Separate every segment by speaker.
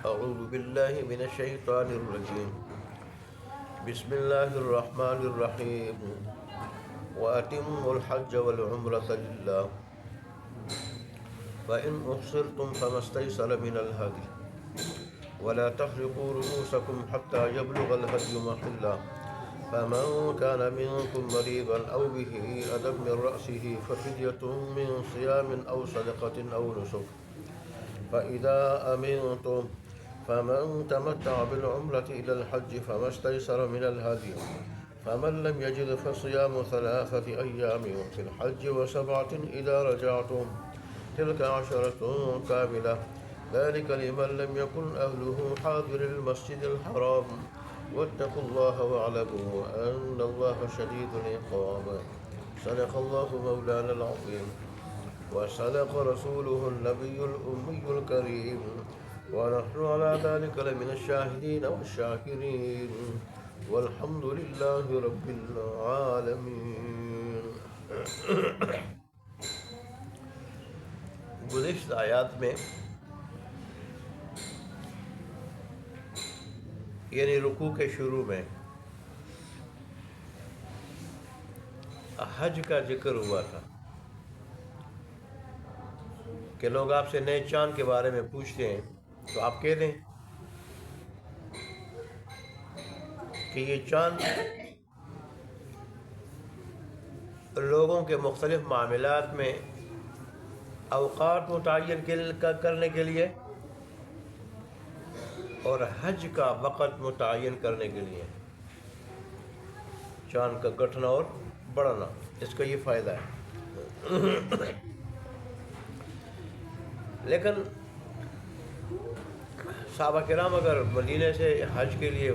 Speaker 1: أعوذ بالله من الشيطان الرجيم. بسم الله الرحمن الرحيم. وأتموا الحج والعمرة لله فإن أحصرتم فما استيسر من الهدي ولا تحلقوا رؤوسكم حتى يبلغ الهدي محله فمن كان منكم مريضا أو به أذى من رأسه ففدية من صيام أو صدقة أو نسك فإذا أمنتم فمن تمتع بالعمرة إلى الحج فما استيسر من الهدي فمن لم يجد فصيام 3 أيام في الحج و7 إذا رجعتم تلك 10 كاملة ذلك لمن لم يكن أهله حاضر المسجد الحرام واتقوا الله واعلموا أن الله شديد العقاب. صدق الله مولانا العظيم وصدق رسوله النبي الأمي الكريم ونحن على ذلك لمن الشاهدين والشاكرين والحمد لله رب العالمين. گزشتہ آیات میں یعنی رکوع کے شروع میں حج کا ذکر ہوا تھا کہ لوگ آپ سے نئے چاند کے بارے میں پوچھتے ہیں تو آپ کہہ دیں کہ یہ چاند لوگوں کے مختلف معاملات میں اوقات متعین کرنے کے لیے اور حج کا وقت متعین کرنے کے لیے چاند کا گٹھنا اور بڑھنا، اس کا یہ فائدہ ہے. لیکن صحابہ کرام اگر مدینے سے حج کے لیے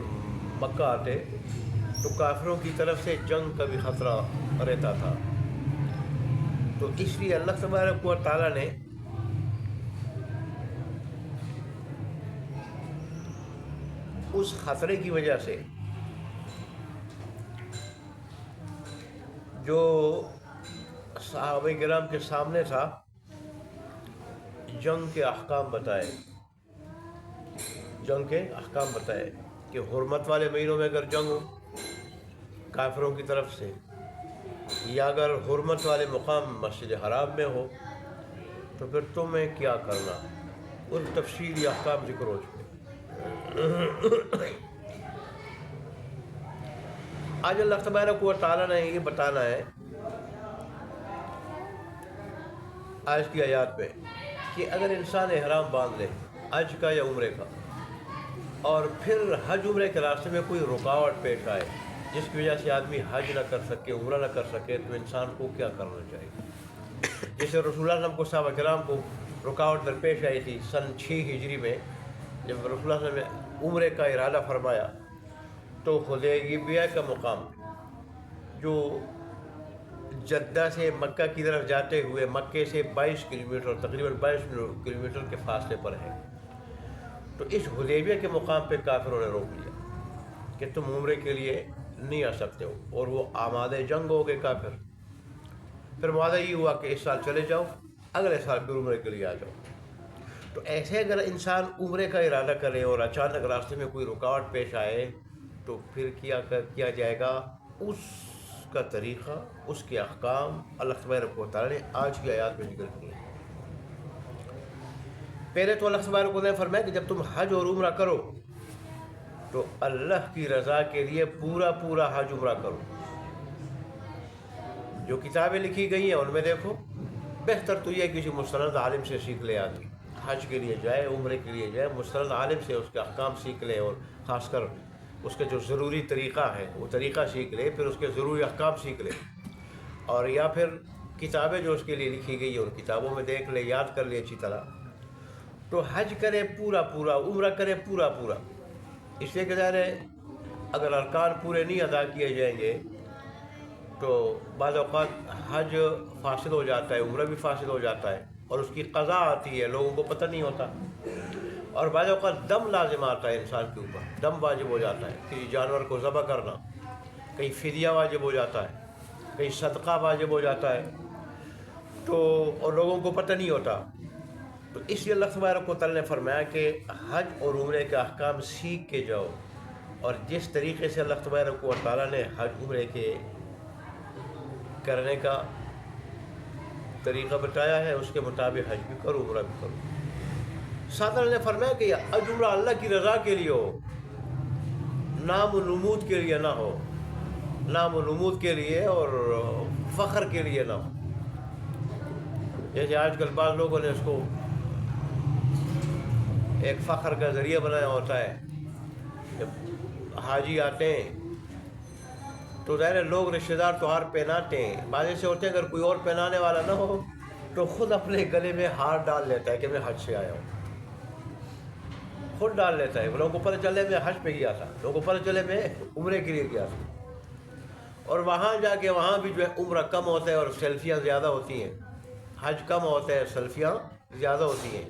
Speaker 1: مکہ آتے تو کافروں کی طرف سے جنگ کا بھی خطرہ رہتا تھا، تو اس لیے اللہ تبارک و تعالیٰ نے اس خطرے کی وجہ سے جو صحابہ کرام کے سامنے تھا جنگ کے احکام بتائے کہ حرمت والے مہینوں میں اگر جنگ ہو کافروں کی طرف سے یا اگر حرمت والے مقام مسجد حرام میں ہو تو پھر تمہیں کیا کرنا، ان تفصیلی احکام ذکر ہو چکے. آج اللہ تبارک و تعالیٰ نے یہ بتانا ہے آج کی آیات میں کہ اگر انسان احرام باندھ لے حج کا یا عمرے کا اور پھر حج عمرے کے راستے میں کوئی رکاوٹ پیش آئے جس کی وجہ سے آدمی حج نہ کر سکے، عمرہ نہ کر سکے، تو انسان کو کیا کرنا چاہیے. جیسے رسول اللہ صلی اللہ علیہ وسلم کو صحابہ کرام کو رکاوٹ درپیش آئی تھی سن 6 ہجری میں جب رسول اللہ صلی اللہ علیہ وسلم نے عمرے کا ارادہ فرمایا تو حدیبیہ کا مقام جو جدہ سے مکہ کی طرف جاتے ہوئے مکے سے 22 کلومیٹر تقریباً 22 کلومیٹر کے فاصلے پر ہے، تو اس حدیبیہ کے مقام پہ کافروں نے روک لیا کہ تم عمرے کے لیے نہیں آ سکتے ہو، اور وہ آمادہ جنگ ہو گئے کافر. پھر معاہدہ یہ ہوا کہ اس سال چلے جاؤ، اگلے سال پھر عمرے کے لیے آ جاؤ. تو ایسے اگر انسان عمرے کا ارادہ کرے اور اچانک راستے میں کوئی رکاوٹ پیش آئے تو پھر کیا جائے گا، اس کا طریقہ، اس کے احکام اللہ تبارک و تعالیٰ نے آج کی آیات میں ذکر کیے ہیں. پہلے تو اللہ تبارک و تعالیٰ نے فرمایا کہ جب تم حج اور عمرہ کرو تو اللہ کی رضا کے لیے پورا حج عمرہ کرو. جو کتابیں لکھی گئی ہیں ان میں دیکھو، بہتر تو یہ کسی مستند عالم سے سیکھ لے آدمی، حج کے لیے جائے، عمرے کے لیے جائے، مستند عالم سے اس کے احکام سیکھ لے اور خاص کر اس کے جو ضروری طریقہ ہے وہ طریقہ سیکھ لے، پھر اس کے ضروری احکام سیکھ لے، اور یا پھر کتابیں جو اس کے لیے لکھی گئی ہیں ان کتابوں میں دیکھ لے، یاد کر لے اچھی طرح، تو حج کرے پورا، عمرہ کرے پورا. اس لیے کہ ظاہر ہے اگر ارکان پورے نہیں ادا کیے جائیں گے تو بعض اوقات حج فاسد ہو جاتا ہے، عمرہ بھی فاسد ہو جاتا ہے، اور اس کی قضا آتی ہے، لوگوں کو پتہ نہیں ہوتا. اور بعض اوقات دم لازم آتا ہے انسان کے اوپر، دم واجب ہو جاتا ہے، کسی جانور کو ذبح کرنا، کہیں فدیہ واجب ہو جاتا ہے، کہیں صدقہ واجب ہو جاتا ہے، تو اور لوگوں کو پتہ نہیں ہوتا. تو اس لیے اللہ تبارک و تعالیٰ نے فرمایا کہ حج اور عمرے کے احکام سیکھ کے جاؤ، اور جس طریقے سے اللہ تبارک و تعالیٰ نے حج عمرے کے کرنے کا طریقہ بتایا ہے اس کے مطابق حج بھی کرو، عمرہ بھی کرو۔ ساتھ اللہ نے فرمایا کہ حج عمرہ اللہ کی رضا کے لیے ہو، نام و نمود کے لیے نہ ہو، نام و نمود کے لیے اور فخر کے لیے نہ ہو۔ جیسے آج کل بعض لوگوں نے اس کو ایک فخر کا ذریعہ بنایا ہوتا ہے، جب حاجی آتے ہیں تو ظاہر لوگ رشتہ دار تو ہار پہناتے ہیں، بعض ایسے ہوتے ہیں اگر کوئی اور پہنانے والا نہ ہو تو خود اپنے گلے میں ہار ڈال لیتا ہے کہ میں حج سے آیا ہوں، خود ڈال لیتا ہے۔ لوگوں کو پتہ چلے میں حج پہ گیا تھا، لوگوں کو پتہ چلے میں عمرے کے لیے گیا تھا، اور وہاں جا کے وہاں بھی جو ہے عمرہ کم ہوتا ہے اور سیلفیاں زیادہ ہوتی ہیں، حج کم ہوتا ہے سیلفیاں زیادہ ہوتی ہیں۔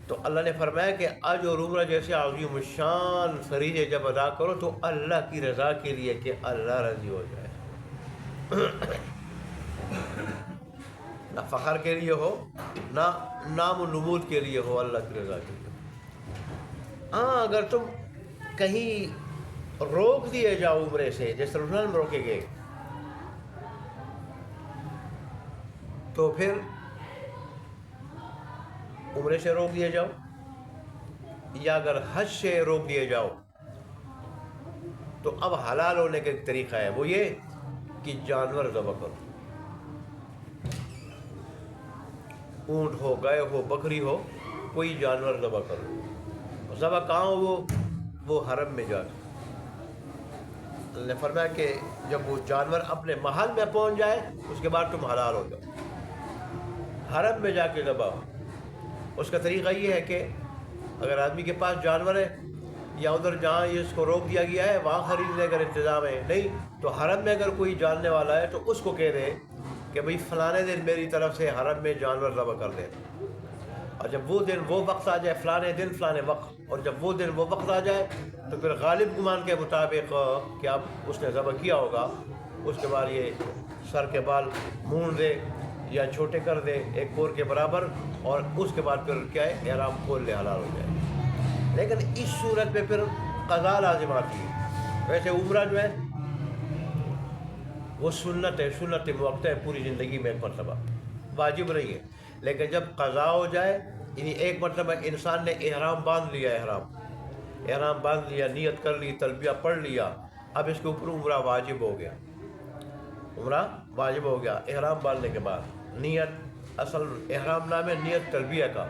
Speaker 1: تو اللہ نے فرمایا کہ حج اور عمرہ جیسے عظیم الشان فریضے جب ادا کرو تو اللہ کی رضا کے لیے، کہ اللہ راضی ہو جائے، نہ فخر کے لیے ہو نہ نام و نمود کے لیے ہو، اللہ کی رضا کے لیے۔ ہاں اگر تم کہیں روک دیے جاؤ عمرے سے، جیسے رسول میں روکے گئے، تو پھر عمرے سے روک دیے جاؤ، یا اگر حج سے روک دیے جاؤ تو اب حلال ہونے کا ایک طریقہ ہے، وہ یہ کہ جانور ذبح کرو، اونٹ ہو، گائے ہو، بکری ہو، کوئی جانور ذبح کرو۔ ذبح کہاں ہو؟ وہ حرم میں جا کے۔ اللہ نے فرمایا کہ جب وہ جانور اپنے محل میں پہنچ جائے اس کے بعد تم حلال ہو جاؤ، حرم میں جا کے ذبح ہو۔ اس کا طریقہ یہ ہے کہ اگر آدمی کے پاس جانور ہے یا ادھر جہاں اس کو روک دیا گیا ہے وہاں خریدنے کا انتظام ہے، نہیں تو حرم میں اگر کوئی جاننے والا ہے تو اس کو کہہ دے کہ بھئی فلانے دن میری طرف سے حرم میں جانور ذبح کر دے، اور جب وہ دن وہ وقت آ جائے، فلانے دن فلانے وقت، اور جب وہ دن وہ وقت آ جائے تو پھر غالب گمان کے مطابق کہ اب اس نے ذبح کیا ہوگا، اس کے بعد یہ سر کے بال مونڈ دے یا چھوٹے کر دے ایک پور کے برابر، اور اس کے بعد پھر کیا ہے احرام کھول لے، حلال ہو جائے۔ لیکن اس صورت میں پھر قضا لازم آتی ہے۔ ویسے عمرہ جو ہے وہ سنت ہے، سنت موقع ہے، پوری زندگی میں ایک مرتبہ، واجب نہیں ہے، لیکن جب قضا ہو جائے، یعنی ایک مرتبہ انسان نے احرام باندھ لیا، احرام باندھ لیا، نیت کر لی، تلبیہ پڑھ لیا، اب اس کے اوپر عمرہ واجب ہو گیا، عمرہ واجب ہو گیا احرام باندھنے کے بعد۔ نیت، اصل احرام نام ہے نیت تلبیہ کا،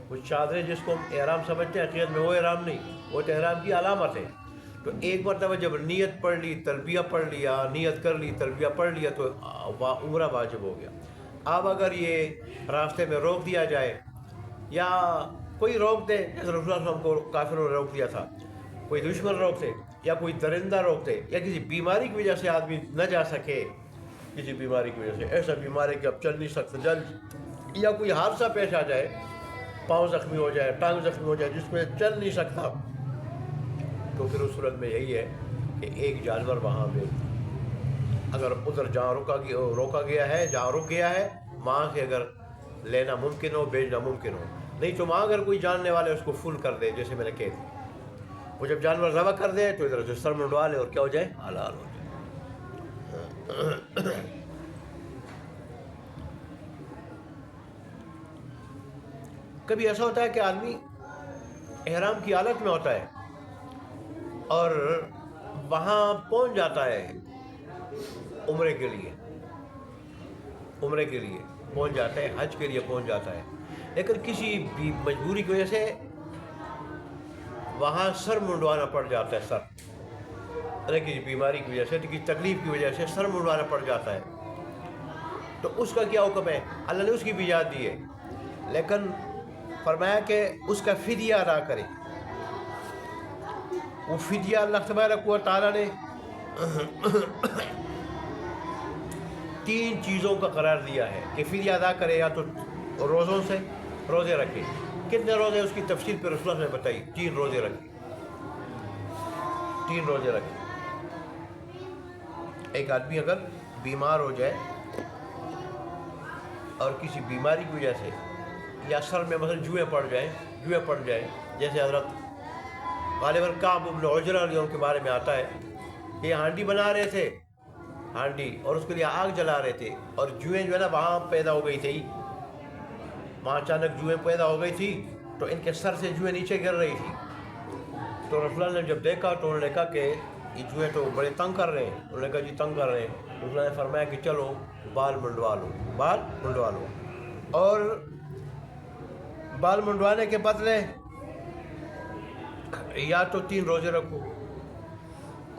Speaker 1: وہ چادریں جس کو ہم احرام سمجھتے ہیں حقیقت میں وہ احرام نہیں، وہ تو احرام کی علامت ہے۔ تو ایک مرتبہ جب نیت پڑھ لی، تلبیہ پڑھ لیا، نیت کر لی، تلبیہ پڑھ لیا، تو عمرہ واجب ہو گیا۔ اب اگر یہ راستے میں روک دیا جائے یا کوئی روک دے، جیسے رسول اللہ صلی اللہ علیہ وسلم کو کافروں نے روک دیا تھا، کوئی دشمن روک دے یا کوئی درندہ روک دے یا کسی بیماری کی وجہ سے آدمی نہ جا سکے، کسی بیماری کی وجہ سے، ایسا بیماری کہ اب چل نہیں سکتا، جلد یا کوئی حادثہ پیش آ جائے، پاؤں زخمی ہو جائے، ٹانگ زخمی ہو جائے، جس میں چل نہیں سکتا، تو پھر اس صورت میں یہی ہے کہ ایک جانور وہاں پہ اگر ادھر جہاں روکا گیا ہے، جہاں رک گیا ہے، وہاں سے اگر لینا ممکن ہو، بیچنا ممکن ہو، نہیں تو وہاں اگر کوئی جاننے والے اس کو فل کر دے، جیسے میں نے کہہ دی، وہ جب جانور ذبح کر دے تو ادھر سے سر منڈوا لے اور کیا ہو جائے، حلال ہو جائے۔ کبھی ایسا ہوتا ہے کہ آدمی احرام کی حالت میں ہوتا ہے اور وہاں پہنچ جاتا ہے عمرے کے لیے پہنچ جاتا ہے، حج کے لیے پہنچ جاتا ہے، لیکن کسی بھی مجبوری کی وجہ سے وہاں سر منڈوانا پڑ جاتا ہے، سر کسی بیماری کی وجہ سے، کسی تکلیف کی وجہ سے سر منڈوانا پڑ جاتا ہے، تو اس کا کیا حکم ہے؟ اللہ نے اس کی بھی اجازت دی ہے، لیکن فرمایا کہ اس کا فدیہ ادا کرے۔ وہ فدیہ اللہ تبارک و تعالیٰ نے 3 چیزوں کا قرار دیا ہے کہ فدیہ ادا کرے، یا تو روزوں سے روزے رکھے، کتنے روزے اس کی تفصیل پہ رسول اللہ نے بتائی، 3 روزے رکھے، 3 روزے رکھے۔ ایک آدمی اگر بیمار ہو جائے اور کسی بیماری کی وجہ سے یا سر میں مثلا جوئیں پڑ جائیں جیسے حضرت غالباً کعب بن عجرہ رضی اللہ عنہ کے بارے میں آتا ہے کہ یہ ہانڈی بنا رہے تھے اور اس کے لیے آگ جلا رہے تھے اور جوئیں جو ہے نا وہاں پیدا ہو گئی تھی، وہاں اچانک جوئیں پیدا ہو گئی تھی تو ان کے سر سے جوئیں نیچے گر رہی تھی. تو رسول اللہ نے جب دیکھا تو انہوں نے کہا کہ یہ جوئیں تو بڑے تنگ کر رہے ہیں. انہوں نے کہا جی تنگ کر رہے ہیں. رسول اللہ نے فرمایا کہ چلو بال منڈوا لو اور بال منڈوانے کے بدلے یا تو 3 روزے رکھو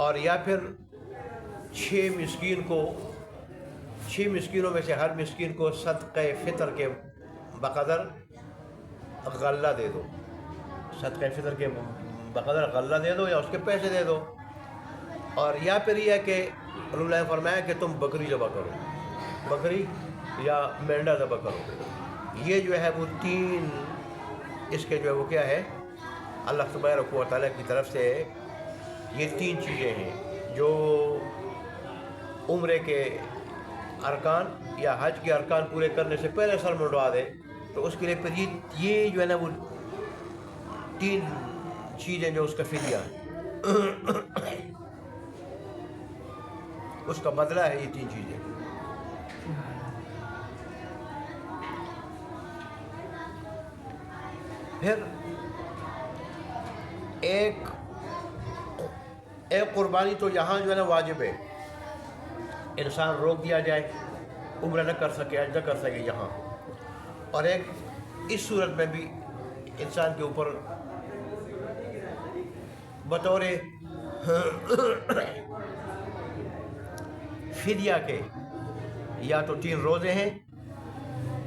Speaker 1: اور یا پھر 6 مسکینوں میں سے ہر مسکین کو صدقہ فطر کے بقدر غلہ دے دو. صدقہ فطر کے بقدر غلہ دے دو یا اس کے پیسے دے دو. اور یا پھر یہ ہے کہ اللہ نے فرمایا کہ تم بکری ذبح کرو، بکری یا مینڈا ذبح کرو. یہ جو ہے وہ 3 اس کے جو ہے وہ کیا ہے اللہ تبارک و تعالیٰ کی طرف سے یہ 3 چیزیں ہیں جو عمرے کے ارکان یا حج کے ارکان پورے کرنے سے پہلے سر منڈوا دے تو اس کے لیے پھر یہ جو ہے نا وہ 3 چیزیں جو اس کا فدیہ ہے اس کا بدلہ ہے یہ 3 چیزیں. پھر ایک قربانی تو یہاں جو ہے نا واجب ہے، انسان روک دیا جائے عمرہ نہ کر سکے حج نہ کر سکے یہاں. اور ایک اس صورت میں بھی انسان کے اوپر بطور فدیہ کے یا تو 3 روزے ہیں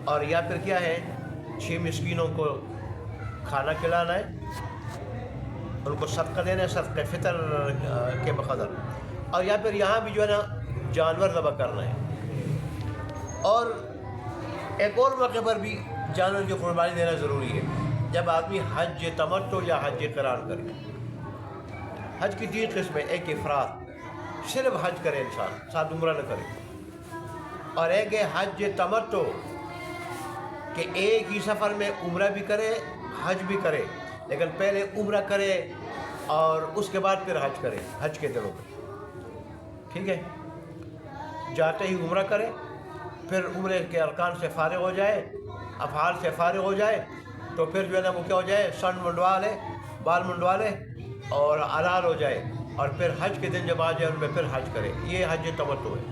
Speaker 1: اور یا پھر کیا ہے 6 مسکینوں کو کھانا کھلانا ہے، ان کو صدقہ دینا ہے صدقہ فطر کے بقدر. اور یا پھر یہاں بھی جو ہے نا جانور ذبح کرنا ہے. اور ایک اور موقع پر بھی جانور کی قربانی دینا ضروری ہے جب آدمی حج تمتع یا حج قران کرے. حج کی 3 قسمیں، ایک افراد صرف حج کرے انسان ساتھ عمرہ نہ کرے، اور ایک ہے حج تمتع کہ ایک ہی سفر میں عمرہ بھی کرے حج بھی کرے، لیکن پہلے عمرہ کرے اور اس کے بعد پھر حج کرے حج کے دنوں میں. ٹھیک ہے، جاتے ہی عمرہ کرے، پھر عمرے کے ارکان سے فارغ ہو جائے، افعال سے فارغ ہو جائے تو پھر جو ہے نا وہ کیا ہو جائے سن منڈوا لے، بال منڈوا لے اور حلال ہو جائے، اور پھر حج کے دن جب آ جائے ان میں پھر حج کرے. یہ حج تمتع ہے.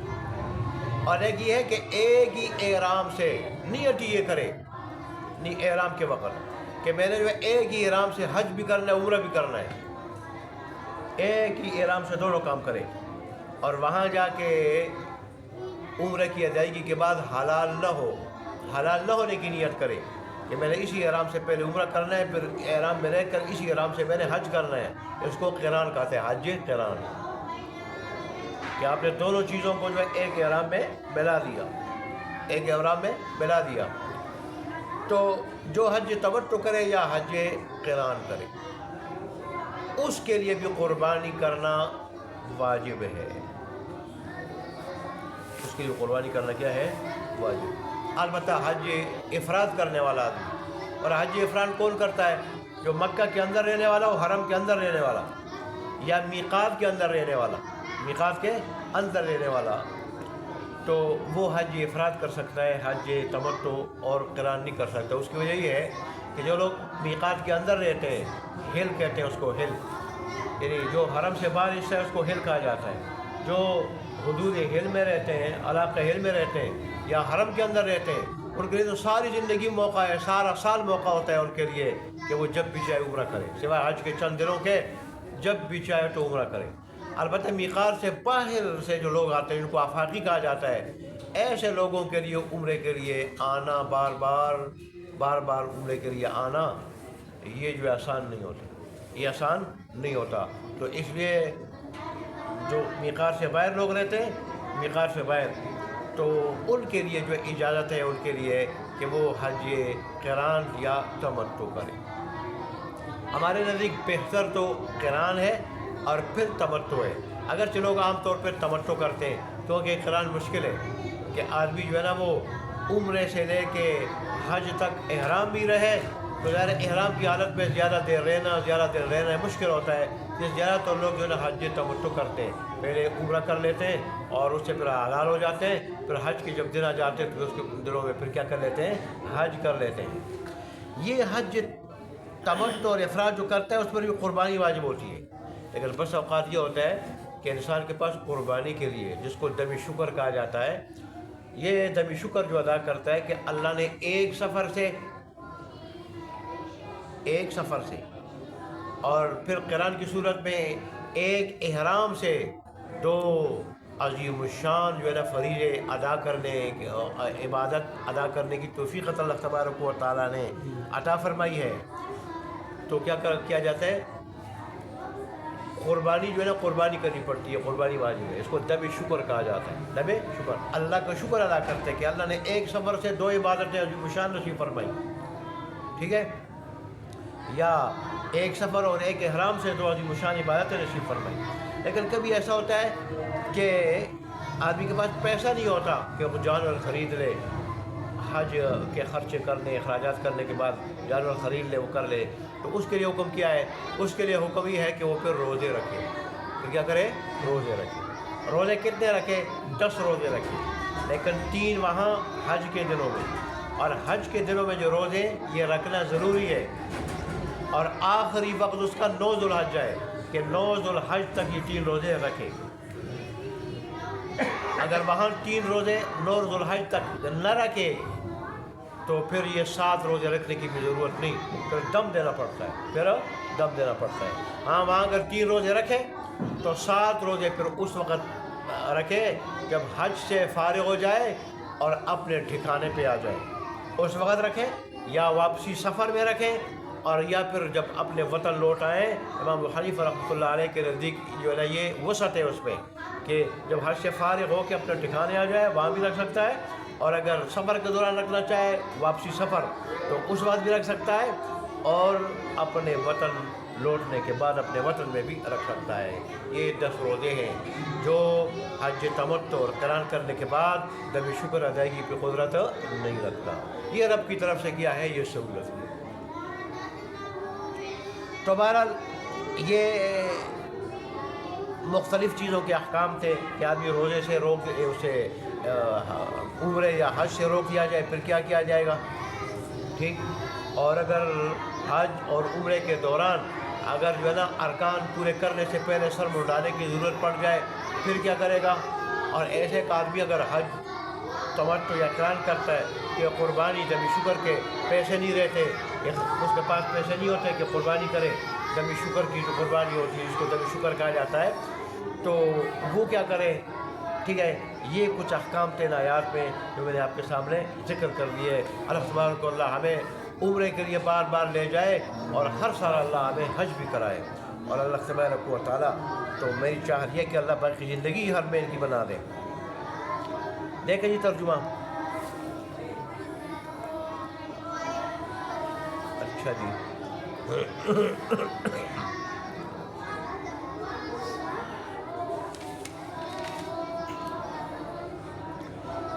Speaker 1: اور ایک یہ ہے کہ ایک ہی احرام سے نیت یہ کرے احرام کے وقت کہ میں نے جو ہے ایک ہی احرام سے حج بھی کرنا ہے عمرہ بھی کرنا ہے، ایک ہی احرام سے دونوں کام کرے اور وہاں جا کے عمرہ کی ادائیگی کے بعد حلال نہ ہونے کی نیت کرے کہ میں نے اسی احرام سے پہلے عمرہ کرنا ہے، پھر احرام میں رہ کر اسی احرام سے میں نے حج کرنا ہے. اس کو قران کہتے ہیں، حج قران، کہ آپ نے دونوں چیزوں کو جو ہے ایک احرام میں ملا دیا. تو جو حج تمتع کرے یا حج قران کرے اس کے لیے بھی قربانی کرنا واجب ہے. اس کے لیے قربانی کرنا کیا ہے واجب. البتہ حج افراد کرنے والا آدمی، اور حج افراد کون کرتا ہے؟ جو مکہ کے اندر رہنے والا ہو، حرم کے اندر رہنے والا یا میقات کے اندر رہنے والا، تو وہ حج افراد کر سکتا ہے، حج تمتع اور قران نہیں کر سکتا. اس کی وجہ یہ ہے کہ جو لوگ میقات کے اندر رہتے ہیں، ہل کہتے ہیں اس کو، ہل یعنی جو حرم سے باہر حصہ ہے اس کو ہل کہا جاتا ہے. جو حدود ہل میں رہتے ہیں، علاقہ ہل میں رہتے ہیں یا حرم کے اندر رہتے ہیں، ان کے لیے تو ساری زندگی موقع ہے، سارا سال موقع ہوتا ہے ان کے لیے کہ وہ جب بھی چاہے عمرہ کرے، سوائے حج کے چند دنوں کے جب بھی چاہے تو عمرہ کرے. البتہ میقات سے باہر سے جو لوگ آتے ہیں ان کو آفاقی کہا جاتا ہے. ایسے لوگوں کے لیے عمرے کے لیے آنا، بار بار عمرے کے لیے آنا، یہ جو آسان نہیں ہوتا. تو اس لیے جو میقات سے باہر لوگ رہتے ہیں، میقات سے باہر، تو ان کے لیے جو اجازت ہے ان کے لیے کہ وہ حج قران یا تمتع کریں. ہمارے نزدیک بہتر تو قران ہے اور پھر تمتع ہے. اگرچہ لوگ عام طور پر تمتع کرتے ہیں کیونکہ قران مشکل ہے کہ آدمی جو ہے نا وہ عمرے سے لے کے حج تک احرام بھی رہے تو ظاہر احرام کی حالت میں زیادہ دیر رہنا مشکل ہوتا ہے. اس زیادہ تر لوگ جو ہے نا حج تمتع کرتے ہیں, پہلے عمرہ کر لیتے ہیں اور اس سے پھر حلال ہو جاتے ہیں, پھر حج کے جب دن آ جاتے ہیں پھر اس کے دنوں میں پھر کیا کر لیتے ہیں, حج کر لیتے ہیں. یہ حج تمتع اور افراد جو کرتا ہے اس پر بھی قربانی واجب ہوتی ہے. لیکن بس اوقات یہ ہوتا ہے کہ انسان کے پاس قربانی کے لیے, جس کو دم شکر کہا جاتا ہے, یہ دم شکر جو ادا کرتا ہے کہ اللہ نے ایک سفر سے اور پھر قران کی صورت میں ایک احرام سے 2 عظیم الشان جو ہے نا فریضے ادا کرنے, عبادت ادا کرنے کی توفیق اللہ تبارک و تعالیٰ نے عطا فرمائی ہے. تو کیا جاتا ہے, قربانی جو ہے نا قربانی کرنی پڑتی ہے, قربانی واجب ہے. اس کو دم شکر کہا جاتا ہے. دم شکر, اللہ کا شکر ادا کرتے ہیں کہ اللہ نے ایک سفر سے 2 عبادتیں عظیم الشان نصیب فرمائی, ٹھیک ہے, یا ایک سفر اور ایک احرام سے 2 عظیم الشان عبادتیں نصیب فرمائی. لیکن کبھی ایسا ہوتا ہے کہ آدمی کے پاس پیسہ نہیں ہوتا کہ وہ جانور خرید لے, حج کے خرچے کرنے, اخراجات کرنے کے بعد جانور خرید لے, وہ کر لے. تو اس کے لیے حکم کیا ہے؟ اس کے لیے حکم یہ ہے کہ وہ پھر روزے رکھے. پھر کیا کرے؟ روزے رکھے. روزے کتنے رکھے؟ 10 روزے رکھے, لیکن 3 وہاں حج کے دنوں میں. اور حج کے دنوں میں جو روزے یہ رکھنا ضروری ہے. اور آخری وقت اس کا 9 ذو الحج ہے کہ 9 ذو الحج تک یہ 3 روزے رکھے. اگر وہاں 3 روزے 9 ذو الحج تک نہ رکھے تو پھر یہ 7 روزے رکھنے کی بھی ضرورت نہیں, پھر دم دینا پڑتا ہے. ہاں, وہاں اگر 3 روزے رکھے تو 7 روزے پھر اس وقت رکھے جب حج سے فارغ ہو جائے اور اپنے ٹھکانے پہ آ جائے, اس وقت رکھے, یا واپسی سفر میں رکھے, اور یا پھر جب اپنے وطن لوٹ آئیں. امام ابو حنیفہ رحمۃ اللہ علیہ کے نزدیک جو ہے نا یہ وسعت ہے اس پہ کہ جب حج سے فارغ ہو کے اپنے ٹھکانے آ جائے وہاں بھی رکھ سکتا ہے, اور اگر سفر کے دوران رکھنا چاہے واپسی سفر تو اس وقت بھی رکھ سکتا ہے, اور اپنے وطن لوٹنے کے بعد اپنے وطن میں بھی رکھ سکتا ہے. یہ 10 روزے ہیں جو حج تمتع اور قران کرنے کے بعد دم شکر ادائیگی کی قدرت نہیں رکھتا. یہ رب کی طرف سے کیا ہے, یہ سہولت ہے. تو بہرحال یہ مختلف چیزوں کے احکام تھے کہ آدمی روزے سے روک اسے عمرے یا حج سے روک دیا جائے, پھر کیا کیا جائے گا, ٹھیک. اور اگر حج اور عمرے کے دوران اگر جو ہے نا ارکان پورے کرنے سے پہلے سر منڈانے کی ضرورت پڑ جائے پھر کیا کرے گا. اور ایسے ایک آدمی اگر حج تمتع یا قران کرتا ہے کہ قربانی دم شکر کے پیسے نہیں رہتے, اس کے پاس پیسے نہیں ہوتے کہ قربانی کرے, دم شکر کی جو قربانی ہوتی ہے جس کو دم شکر کہا جاتا ہے, تو وہ کیا کرے, ٹھیک ہے. یہ کچھ احکام تھے آیات میں جو میں نے آپ کے سامنے ذکر کر دیے. اللہ تبارک و اللہ ہمیں عمرے کے لیے بار بار لے جائے اور ہر سال اللہ ہمیں حج بھی کرائے. اور اللہ تبارک و تعالیٰ, تو میری چاہت یہ کہ اللہ باقی زندگی ہر میں ان کی بنا دے. دیکھیں جی ترجمہ. اچھا جی,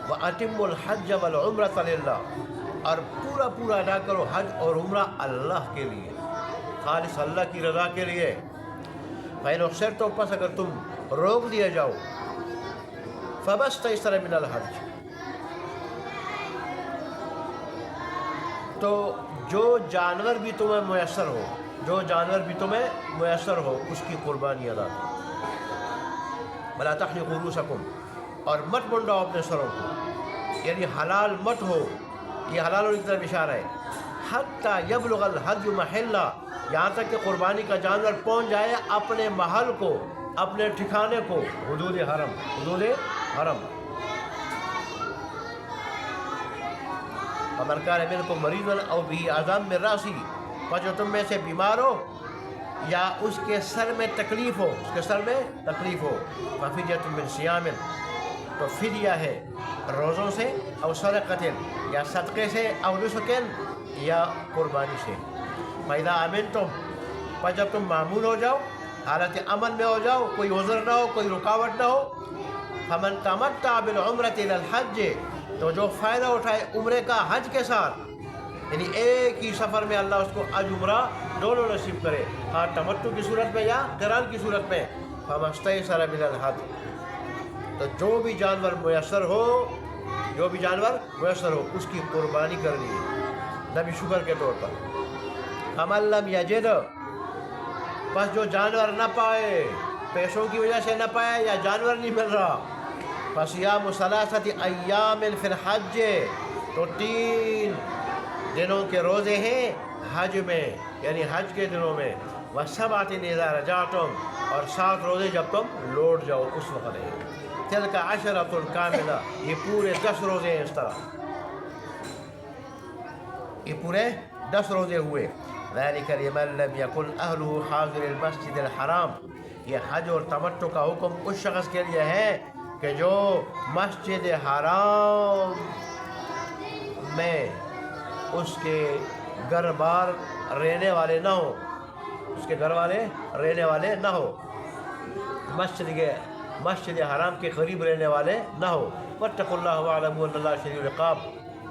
Speaker 1: وَأَتِمُّ الْحَجَّ وَالْعُمْرَةَ لِلَّهِ, اور پورا ادا کرو حج اور عمرہ اللہ کے لیے, خالص اللہ کی رضا کے لیے. فَإِنْ أُحْصِرْتُمْ, پس اگر تم روک دیا جاؤ, فَمَا اسْتَيْسَرَ مِنَ الْحَجِّ, تو جو جانور بھی تمہیں میسر ہو اس کی قربانی ادا کرو. وَلَا تَحْلِقُوا رُؤُوسَكُمْ, اور مت منڈاؤ اپنے سروں کو, یعنی حلال مت ہو, یہ حلال ہونے کی طرف اشارہ ہے. حتیٰ یبلغ الحدی محلہ, یہاں تک کہ قربانی کا جانور پہنچ جائے اپنے محل کو, اپنے ٹھکانے کو, حدود حرم. فمن کان منکم مریضا او بہ اذی من رأسہ, پر جو تم میں سے بیمار ہو یا اس کے سر میں تکلیف ہو, ففدیۃ من صیام, تو فدیہ ہے روزوں سے, او صدقۃ, یا صدقے سے, او نسک, یا قربانی سے. فإذا امنتم, پر جب تم معمول ہو جاؤ, حالت امن میں ہو جاؤ, کوئی عذر نہ ہو, کوئی رکاوٹ نہ ہو. فمن تمتع بالعمرۃ الی الحج, تو جو فائدہ اٹھائے عمرے کا حج کے ساتھ، یعنی ایک ہی سفر میں اللہ اس کو حج عمرہ دونوں نصیب کرے، ہاں تمتع کی صورت میں یا قران کی صورت میں، فَمَسْتَيْسَرَ مِنَ الْهَدْيِ، تو جو بھی جانور میسر ہو اس کی قربانی کرنی ہے نبی شکر کے طور پر۔ فَمَن لَّمْ يَجِدْ، پس جو جانور نہ پائے، پیسوں کی وجہ سے نہ پائے یا جانور نہیں مل رہا، فَصِيَامُ ثَلَاثَةِ أَيَّامٍ فِي الْحَجِّ، تو 3 دنوں کے روزے ہیں حج میں، یعنی حج کے دنوں میں، وَسَبْعَةٍ إِذَا رَجَعْتُمْ، اور 7 روزے جب تم لوٹ جاؤ اس وقت ہے۔ تِلْكَ عَشَرَةٌ كَامِلَةٌ، یہ پورے 10 روزے ہیں، اس طرح یہ پورے 10 روزے ہوئے۔ ذَلِكَ لِمَن لَّمْ يَكُنْ أَهْلُهُ حَاضِرِ الْمَسْجِدِ الْحَرَامِ، یہ حج اور تمتع کا حکم اس شخص کے لیے ہے کہ جو مسجد حرام میں اس کے گھر بار رہنے والے نہ ہو، اس کے گھر والے رہنے والے نہ ہو، مسجد حرام کے قریب رہنے والے نہ ہو۔ واتقوا اللہ واعلموا ان اللہ شدید العقاب،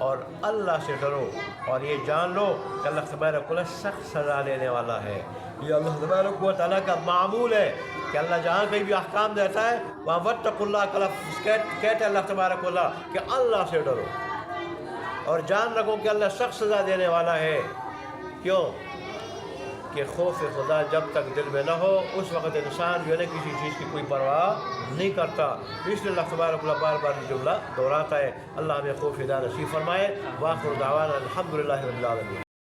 Speaker 1: اور اللہ سے ڈرو اور یہ جان لو کہ اللہ تبارک و تعالیٰ سخت سزا لینے والا ہے۔ یہ اللہ تبارک و تعالیٰ کا معمول ہے کہ اللہ جہاں کہیں بھی احکام دیتا ہے وہاں واتقوا اللہ کا لفظ کہتے ہیں اللہ تبارک و تعالیٰ کہ اللہ سے ڈرو اور جان رکھو کہ اللہ سخت سزا دینے والا ہے۔ کیوں کہ خوف خدا جب تک دل میں نہ ہو اس وقت انسان جو ہے کسی چیز کی کوئی پرواہ نہیں کرتا، اس لیے اللہ تبارک و تعالیٰ بار بار یہ جملہ دہراتا ہے۔ اللہ ہمیں خوف خدا نصیب فرمائے۔ وآخر دعوانا الحمدللہ رب العالمین۔